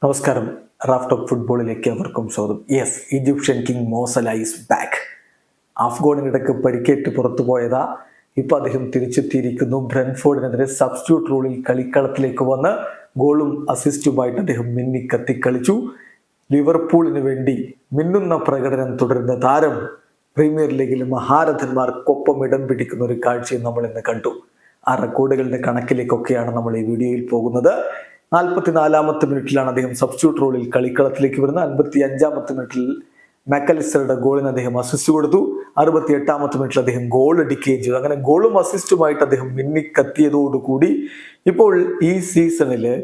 നമസ്കാരം. Raf talk ഫുട്ബോളിലേക്ക് അവർക്കും സ്വാഗതം. യെസ്, ഈജിപ്ഷ്യൻ കിങ് മോ സലാ ഈസ് ബാക്ക്. അഫ്ഗോണിനിടയ്ക്ക് പരിക്കേറ്റ് പുറത്തുപോയതാ. ഇപ്പൊ അദ്ദേഹം തിരിച്ചെത്തിയിരിക്കുന്നു. ബ്രെൻഫോർഡിനെതിരെ സബ്സ്റ്റിറ്റ്യൂട്ട് റോളിൽ കളിക്കളത്തിലേക്ക് വന്ന് ഗോളും അസിസ്റ്റുമായിട്ട് അദ്ദേഹം മിന്നിക്കത്തി കളിച്ചു. ലിവർപൂളിന് വേണ്ടി മിന്നുന്ന പ്രകടനം തുടരുന്ന താരം പ്രീമിയർ ലീഗിലെ മഹാരഥന്മാർക്കൊപ്പം ഇടം പിടിക്കുന്ന ഒരു കാഴ്ചയും നമ്മൾ ഇന്ന് കണ്ടു. ആ റെക്കോർഡുകളുടെ കണക്കിലേക്കൊക്കെയാണ് നമ്മൾ ഈ വീഡിയോയിൽ പോകുന്നത്. 44-ാമത്തെ മിനിറ്റിലാണ് അദ്ദേഹം സബ്സ്റ്റിറ്റ്യൂട്ട് റോളിൽ കളിക്കളത്തിലേക്ക് വരുന്നത്. 55-ാമത്തെ മിനിറ്റിൽ മാക്കലിസ്റ്ററുടെ ഗോളിന് അദ്ദേഹം അസിസ്റ്റ് കൊടുത്തു. 68-ാമത്തെ മിനിറ്റിൽ അദ്ദേഹം ഗോൾ അടിക്കുകയും ചെയ്തു. അങ്ങനെ ഗോളും അസിസ്റ്റുമായിട്ട് അദ്ദേഹം മിന്നിക്കത്തിയതോടുകൂടി ഇപ്പോൾ ഈ സീസണില്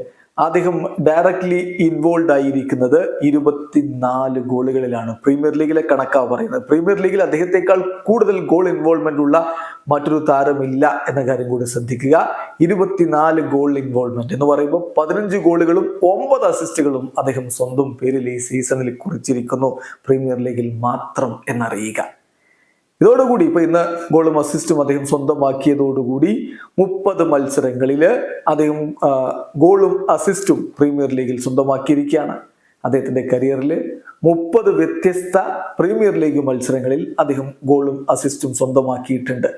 അദ്ദേഹം ഡയറക്ട്ലി ഇൻവോൾവ് ആയിരിക്കുന്നത് 24 ഗോളുകളിലാണ്. പ്രീമിയർ ലീഗിലെ കണക്കാ പറയുന്നത്. പ്രീമിയർ ലീഗിൽ അദ്ദേഹത്തെക്കാൾ കൂടുതൽ ഗോൾ ഇൻവോൾവ്മെന്റ് ഉള്ള മറ്റൊരു താരമില്ല എന്ന കാര്യം കൂടി ശ്രദ്ധിക്കുക. 24 ഗോൾ ഇൻവോൾവ്മെന്റ് എന്ന് പറയുമ്പോൾ 15 ഗോളുകളും 9 അസിസ്റ്റുകളും അദ്ദേഹം സ്വന്തം പേരിൽ ഈ സീസണിൽ കുറിച്ചിരിക്കുന്നു. പ്രീമിയർ ലീഗിൽ മാത്രം എന്നറിയുക. ഇതോടുകൂടി ഇപ്പൊ ഇന്ന് ഗോളും അസിസ്റ്റും അദ്ദേഹം സ്വന്തമാക്കിയതോടുകൂടി 30 മത്സരങ്ങളിൽ അദ്ദേഹം ഗോളും അസിസ്റ്റും പ്രീമിയർ ലീഗിൽ സ്വന്തമാക്കിയിരിക്കുകയാണ്. അദ്ദേഹത്തിന്റെ കരിയറിൽ 30 വ്യത്യസ്ത പ്രീമിയർ ലീഗ് മത്സരങ്ങളിൽ അദ്ദേഹം ഗോളും അസിസ്റ്റും സ്വന്തമാക്കിയിട്ടുണ്ട്.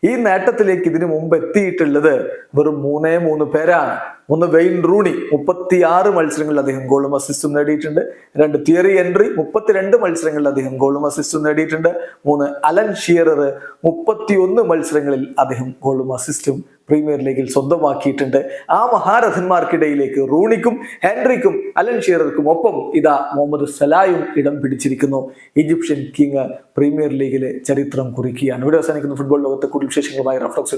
ഈ നേട്ടത്തിലേക്ക് ഇതിനു മുമ്പ് എത്തിയിട്ടുള്ളത് വെറും 3 പേരാണ്. ഒന്ന് വെയിൻ റൂണി 36 മത്സരങ്ങളിൽ അദ്ദേഹം ഗോളും അസിസ്റ്റും നേടിയിട്ടുണ്ട്. 2 തിയറി ഹെൻറി 32 മത്സരങ്ങളിൽ അദ്ദേഹം ഗോളും അസിസ്റ്റും നേടിയിട്ടുണ്ട്. 3 അലൻ ഷീറർ 31 മത്സരങ്ങളിൽ അദ്ദേഹം ഗോളും അസിസ്റ്റും പ്രീമിയർ ലീഗിൽ സ്വന്തമാക്കിയിട്ടുണ്ട്. ആ മഹാരഥന്മാർക്കിടയിലേക്ക് റൂണിക്കും ഹെൻറിക്കും അലൻ ഷീറർക്കും ഒപ്പം ഇതാ മുഹമ്മദ് സലായും ഇടം പിടിച്ചിരിക്കുന്നു. ഈജിപ്ഷ്യൻ കിങ് പ്രീമിയർ ലീഗിലെ ചരിത്രം കുറിക്കുകയാണ്. ഇവിടെ അവസാനിക്കുന്ന ഫുട്ബോൾ ലോകത്തെ കൂടുതൽ വിശേഷങ്ങളുമായി റാഫ് ടോക്സ്